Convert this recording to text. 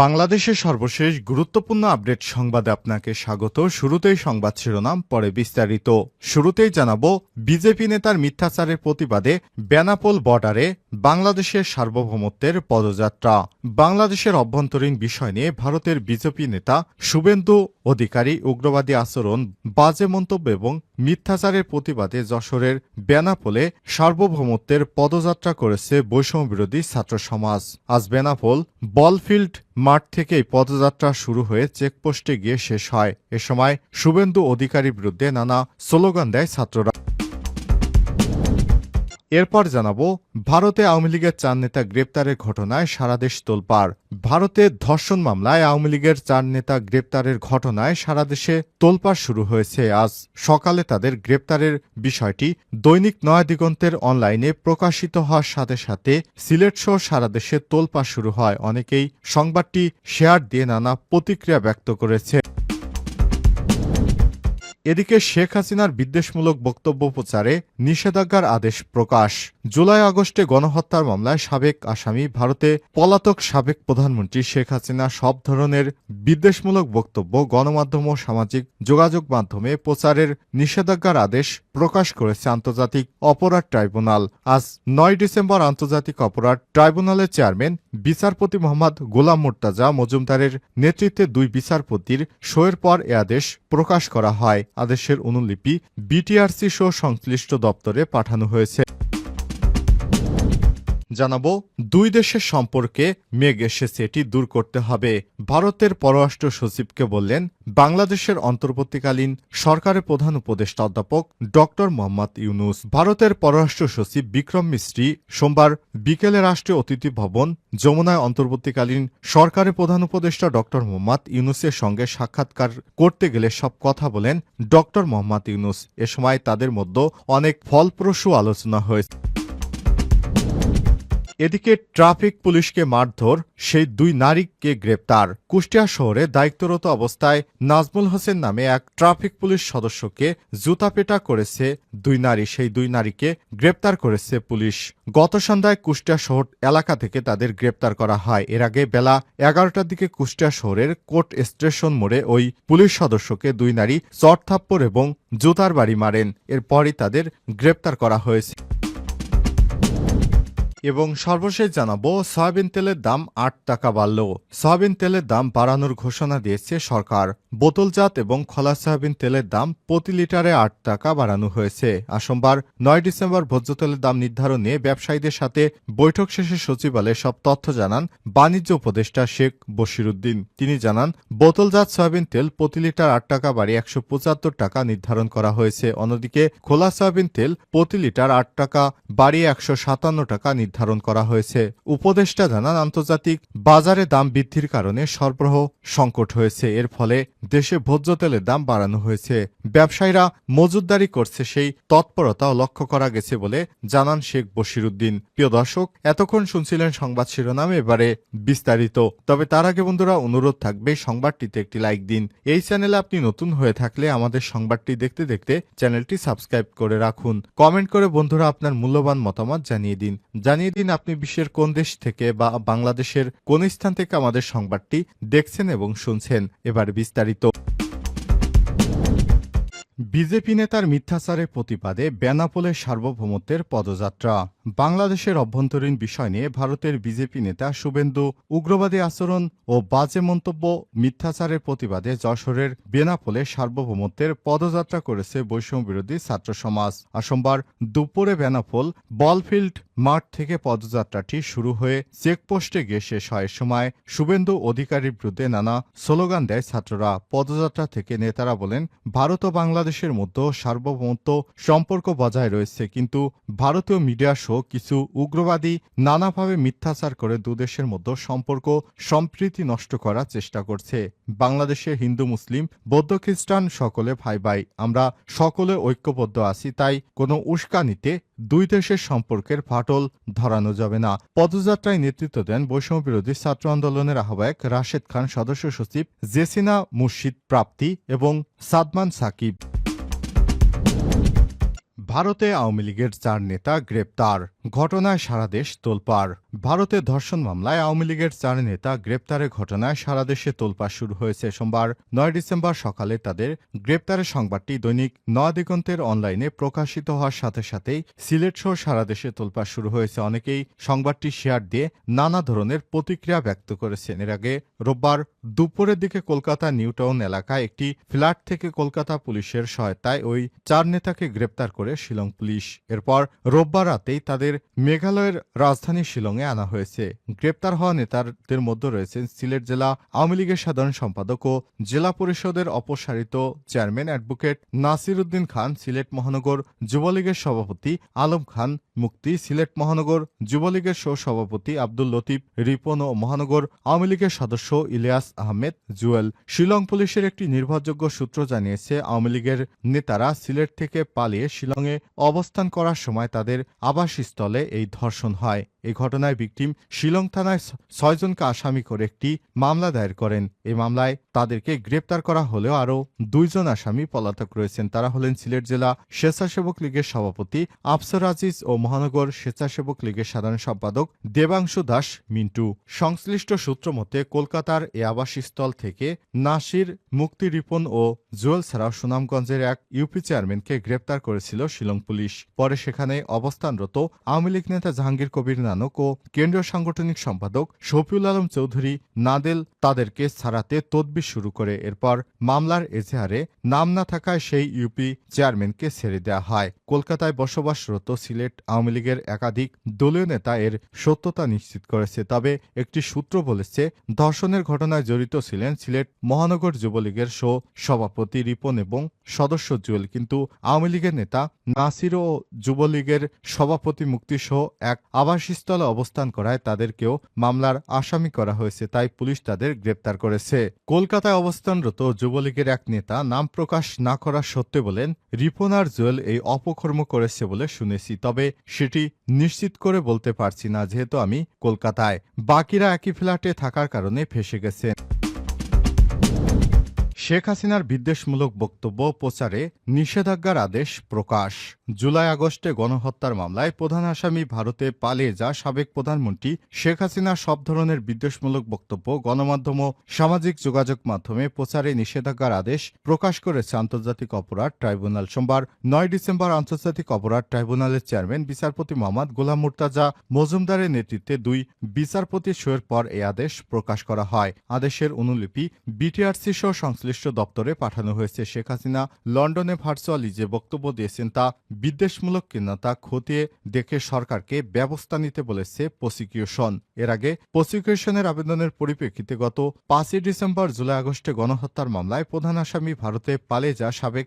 বাংলাদেশের সর্বশেষ গুরুত্বপূর্ণ আপডেট সংবাদে আপনাকে স্বাগত। শুরুতেই সংবাদ শিরোনাম, পরে বিস্তারিত। শুরুতেই জানাবো, বিজেপি নেতার মিথ্যাচারের প্রতিবাদে বেনাপোল বর্ডারে বাংলাদেশের সার্বভৌমত্বের পদযাত্রা। বাংলাদেশের অভ্যন্তরীণ বিষয় নিয়ে ভারতের বিজেপি নেতা শুভেন্দু অধিকারী উগ্রবাদী আচরণ, বাজে মন্তব্য এবং মিথ্যাচারের প্রতিবাদে যশোরের বেনাপোলে সার্বভৌমত্বের পদযাত্রা করেছে বৈষম্যবিরোধী ছাত্র সমাজ। আজ বেনাপোল বলফিল্ড মাঠ থেকে এই পদযাত্রা শুরু হয়ে চেকপোস্টে গিয়ে শেষ হয়। এ সময় শুভেন্দু অধিকারীর বিরুদ্ধে নানা স্লোগান দেয় ছাত্ররা। এরপর জানাবো, ভারতে আওয়ামী লীগের 4 নেতা গ্রেপ্তারের ঘটনায় সারা দেশ তোলপাড়। ভারতে ধর্ষণ মামলায় আওয়ামী লীগের 4 নেতা গ্রেপ্তারের ঘটনায় সারা দেশে তোলপাড় শুরু হয়েছে। আজ সকালে তাদের গ্রেপ্তারের বিষয়টি দৈনিক নয়া দিগন্তের অনলাইনে প্রকাশিত হওয়ার সাথে সাথে সিলেটসহ সারা দেশে তোলপাড় শুরু হয়। অনেকেই সংবাদটি শেয়ার দিয়ে নানা প্রতিক্রিয়া ব্যক্ত করেছে। এদিকে শেখ হাসিনার বিদ্বেষমূলক বক্তব্য প্রচারে নিষেধাজ্ঞার আদেশ প্রকাশ। জুলাই আগস্টে গণহত্যার মামলায় সাবেক আসামি, ভারতে পলাতক সাবেক প্রধানমন্ত্রী শেখ হাসিনা সব ধরনের বিদ্বেষমূলক বক্তব্য গণমাধ্যম ও সামাজিক যোগাযোগ মাধ্যমে প্রচারের নিষেধাজ্ঞার আদেশ প্রকাশ করেছে আন্তর্জাতিক অপরাধ ট্রাইব্যুনাল। আজ 9 ডিসেম্বর আন্তর্জাতিক অপরাধ ট্রাইব্যুনালের চেয়ারম্যান বিচারপতি মোহাম্মদ গোলাম মুর্তাজা মজুমদারের নেতৃত্বে 2 বিচারপতির সইয়ের পর এ আদেশ প্রকাশ করা হয়। আদেশের অনুলিপি বিটিআরসি সহ সংশ্লিষ্ট দপ্তরে পাঠানো হয়েছে। জানাবো, 2 দেশের সম্পর্কে মেঘ এসেছে, এটি দূর করতে হবে। ভারতের পররাষ্ট্র সচিবকে বললেন বাংলাদেশের অন্তর্বর্তীকালীন সরকারের প্রধান উপদেষ্টা অধ্যাপক ড মোহাম্মদ ইউনুস। ভারতের পররাষ্ট্র সচিব বিক্রম মিস্ত্রি সোমবার বিকেলে রাষ্ট্রীয় অতিথি ভবন যমুনায় অন্তর্বর্তীকালীন সরকারের প্রধান উপদেষ্টা ড মোহাম্মদ ইউনুসের সঙ্গে সাক্ষাৎকার করতে গেলে সব কথা বলেন ড মোহাম্মদ ইউনুস। এ সময় তাদের মধ্যে অনেক ফলপ্রসূ আলোচনা হয়েছে। এদিকে ট্রাফিক পুলিশকে মারধর, সেই 2 নারীকে গ্রেপ্তার। কুষ্টিয়া শহরে দায়িত্বরত অবস্থায় নাজমুল হোসেন নামে এক ট্রাফিক পুলিশ সদস্যকে জুতাপেটা করেছে 2 নারী। সেই 2 নারীকে গ্রেপ্তার করেছে পুলিশ। গত সন্ধ্যায় কুষ্টিয়া শহর এলাকা থেকে তাদের গ্রেপ্তার করা হয়। এর আগে বেলা 11টার দিকে কুষ্টিয়া শহরের কোর্ট স্টেশন মোড়ে ওই পুলিশ সদস্যকে 2 নারী চড়থাপ্পড় এবং জুতার বাড়ি মারেন। এরপরই তাদের গ্রেপ্তার করা হয়েছে। এবং সর্বশেষ জানাবো, সয়াবিন তেলের দাম 8 টাকা বাড়ল। সয়াবিন তেলের দাম বাড়ানোর ঘোষণা দিয়েছে সরকার। বোতলজাত এবং খোলা সয়াবিন তেলের দাম প্রতি লিটারে 8 টাকা বাড়ানো হয়েছে। আর সোমবার 9 ডিসেম্বর ভোজ্য তেলের দাম নির্ধারণ নিয়ে ব্যবসায়ীদের সাথে বৈঠক শেষে সচিবালয়ে সব তথ্য জানান বাণিজ্য উপদেষ্টা শেখ বশিরউদ্দিন। তিনি জানান, বোতলজাত সয়াবিন তেল প্রতি লিটার 8 টাকা বাড়িয়ে 175 টাকা নির্ধারণ করা হয়েছে। অন্যদিকে খোলা সয়াবিন তেল প্রতি লিটার 8 টাকা বাড়িয়ে 157 টাকা নির্ধারণ করা হয়েছে। উপদেষ্টা জানান, আন্তর্জাতিক বাজারে দাম বৃদ্ধির কারণে সরবরাহ সংকট হয়েছে। এর ফলে দেশে ভোজ্য তেলের দাম বাড়ানো হয়েছে। ব্যবসায়ীরা মজুতদারি করছে, সেই তৎপরতাও লক্ষ্য করা গেছে বলে জানান শেখ বশিরউদ্দিন। প্রিয় দর্শক, এতক্ষণ শুনছিলেন সংবাদ শিরোনাম, এবারে বিস্তারিত। তবে তার আগে বন্ধুরা, অনুরোধ থাকবে সংবাদটিতে একটি লাইক দিন। এই চ্যানেলে আপনি নতুন হয়ে থাকলে আমাদের সংবাদটি দেখতে দেখতে চ্যানেলটি সাবস্ক্রাইব করে রাখুন। কমেন্ট করে বন্ধুরা আপনার মূল্যবান মতামত জানিয়ে দিন আপনি বিশ্বের কোন দেশ থেকে বা বাংলাদেশের কোন স্থান থেকে আমাদের সংবাদটি দেখছেন এবং শুনছেন। এবার বিস্তারিত। বিজেপি নেতার মিথ্যাচারের প্রতিবাদে বেনাপোলে সার্বভৌমত্বের পদযাত্রা। বাংলাদেশের অভ্যন্তরীণ বিষয় নিয়ে ভারতের বিজেপি নেতা শুভেন্দু উগ্রবাদী আচরণ ও বাজে মন্তব্য, মিথ্যাচারের প্রতিবাদে যশোরের বেনাপোলে সার্বভৌমত্বের পদযাত্রা করেছে বৈষম্যবিরোধী ছাত্র সমাজ। আর সোমবার দুপুরে বেনাপোল বলফিল্ড মাঠ থেকে পদযাত্রাটি শুরু হয়ে চেকপোস্টে গিয়ে শেষ হয়। সময় শুভেন্দু অধিকারীর বিরুদ্ধে নানা স্লোগান দেয় ছাত্ররা। পদযাত্রা থেকে নেতারা বলেন, ভারত ও বাংলাদেশের মধ্যে সার্বভৌমত্ব সম্পর্ক বজায় রয়েছে, কিন্তু ভারতীয় মিডিয়া সহ কিছু উগ্রবাদী নানাভাবে মিথ্যাচার করে 2 দেশের মধ্যে সম্পর্ক সম্প্রীতি নষ্ট করার চেষ্টা করছে। বাংলাদেশে হিন্দু, মুসলিম, বৌদ্ধ, খ্রিস্টান সকলে ভাই ভাই, আমরা সকলে ঐক্যবদ্ধ আছি। তাই কোনো উস্কানিতে 2 দেশের সম্পর্কের ফাটল ধরানো যাবে না। পদযাত্রায় নেতৃত্ব দেন বৈষম্যবিরোধী ছাত্র আন্দোলনের আহ্বায়ক রাশেদ খান, সদস্য সচিব জেসিনা মুর্শিদ প্রাপ্তি এবং সাদমান সাকিব। ভারতে আওয়ামী লীগের 4 নেতা গ্রেপ্তার, ঘটনায় সারা দেশ তোলপাড়। ভারতে ধর্ষণ মামলায় আওয়ামী লীগের 4 নেতা গ্রেপ্তারের ঘটনায় সারা দেশে তোলপাড় শুরু হয়েছে। সোমবার 9 ডিসেম্বর সকালে তাদের গ্রেপ্তারের সংবাদটি দৈনিক নয়াদিগন্তের অনলাইনে প্রকাশিত হওয়ার সাথে সাথেই সিলেট সহ সারা দেশে তোলপাড় শুরু হয়েছে। অনেকেই সংবাদটি শেয়ার দিয়ে নানা ধরনের প্রতিক্রিয়া ব্যক্ত করেছেন। এর আগে রোববার দুপুরের দিকে কলকাতা নিউ টাউন এলাকায় একটি ফ্ল্যাট থেকে কলকাতা পুলিশের সহায়তায় ওই 4 নেতাকে গ্রেপ্তার করে শিলং পুলিশ। এরপর রোববার রাতেই তাদের মেঘালয়ের রাজধানী শিলংয়ে আনা হয়েছে। গ্রেপ্তার হওয়া নেতাদের মধ্যে রয়েছেন সিলেট জেলা আওয়ামী লীগের সাধারণ সম্পাদক ও জেলা পরিষদের অপসারিত চেয়ারম্যান অ্যাডভোকেট নাসির উদ্দিন খান, সিলেট মহানগর যুবলীগের সভাপতি আলম খান মুক্তি, সিলেট মহানগর যুবলীগের সহ-সভাপতি আব্দুল লতিফ রিপন ও মহানগর আওয়ামী লীগের সদস্য ইলিয়াস আহমেদ জুয়েল। শিলং পুলিশের একটি নির্ভরযোগ্য সূত্র জানিয়েছে, আওয়ামী লীগের নেতারা সিলেট থেকে পালিয়ে শিলংয়ে অবস্থান করার সময় তাদের আবাসস্থলে এই ধর্ষণ হয়। এই ঘটনায় ভিকটিম শিলং থানায় 6 জনকে আসামি করে একটি মামলা দায়ের করেন। এই মামলায় তাদেরকে গ্রেপ্তার করা হলেও আরও 2 জন আসামি পলাতক রয়েছেন। তারা হলেন সিলেট জেলা স্বেচ্ছাসেবক লীগের সভাপতি আফসর আজিজ ও মহানগর স্বেচ্ছাসেবক লীগের সাধারণ সম্পাদক দেবাংশু দাস মিন্টু। সংশ্লিষ্ট সূত্র মতে কলকাতার এ আবাসস্থল থেকে নাসির, মুক্তি, রিপন ও জুয়েল ছাড়াও সুনামগঞ্জের এক ইউপি চেয়ারম্যানকে গ্রেপ্তার করেছিল শিলং পুলিশ। পরে সেখানে অবস্থানরত আওয়ামী লীগ নেতা জাহাঙ্গীর কবির নানক ও কেন্দ্রীয় সাংগঠনিক সম্পাদক শফিউল আলম চৌধুরী নাদেল তাদেরকে ছাড়াতে তদবির শুরু করে। এরপর মামলার এজাহারে নাম না থাকায় সেই ইউপি চেয়ারম্যানকে ছেড়ে দেওয়া হয়। কলকাতায় বসবাসরত সিলেট আওয়ামী লীগের একাধিক দলীয় নেতা এর সত্যতা নিশ্চিত করেছে। তবে একটি সূত্র বলেছে, ধর্ষণের ঘটনায় জড়িত ছিলেন সিলেট মহানগর যুবলীগের সভাপতি রিপন এবং সদস্য জুয়েল, কিন্তু আওয়ামী লীগের নেতা নাসির ও যুবলীগের সভাপতি মুক্তিসহ এক আবাসস্থলে অবস্থান করায় তাদেরকেও মামলার আসামি করা হয়েছে। তাই পুলিশ তাদের গ্রেপ্তার করেছে। কলকাতায় অবস্থানরত যুবলীগের এক নেতা নাম প্রকাশ না করা সত্ত্বে বলেন, রিপন আর জুয়েল এই অপকর্ম করেছে বলে শুনেছি, তবে সেটি নিশ্চিত করে বলতে পারছি না যেহেতু আমি কলকাতায়। বাকিরা একই ফ্ল্যাটে থাকার কারণে ফেঁসে গেছে। শেখ হাসিনার বিদ্বেষমূলক বক্তব্য প্রচারে নিষেধাজ্ঞার আদেশ প্রকাশ। জুলাই-আগস্টে গণহত্যার মামলায় প্রধান আসামি ভারতে পালিয়ে যা সাবেক প্রধানমন্ত্রী শেখ হাসিনা সব ধরনের বিদ্বেষমূলক বক্তব্য গণমাধ্যম ও সামাজিক যোগাযোগ মাধ্যমে প্রচারে নিষেধাজ্ঞার আদেশ প্রকাশ করেছে আন্তর্জাতিক অপরাধ ট্রাইব্যুনাল। সোমবার 9 ডিসেম্বর আন্তর্জাতিক অপরাধ ট্রাইব্যুনালের চেয়ারম্যান বিচারপতি মোহাম্মদ গোলাম মুর্তাজা মজুমদারের নেতৃত্বে 2 বিচারপতির সইয়ের পর এই আদেশ প্রকাশ করা হয়। আদেশের অনুলিপি বিটিআরসি সহ সংশ্লিষ্ট দপ্তরে পাঠানো হয়েছে। শেখ হাসিনা লন্ডনে ভার্চুয়ালি যে বক্তব্য দিয়েছেন তা বিদ্বেষমূলক কিনা তা খতিয়ে দেখে সরকারকে ব্যবস্থা নিতে বলেছে প্রসিকিউশন। এর আগে প্রসিকিউশনের আবেদনের পরিপ্রেক্ষিতে গত 5 ডিসেম্বর জুলাই-আগস্টে গণহত্যার মামলায় প্রধান আসামি ভারতে পালিয়ে যা সাবেক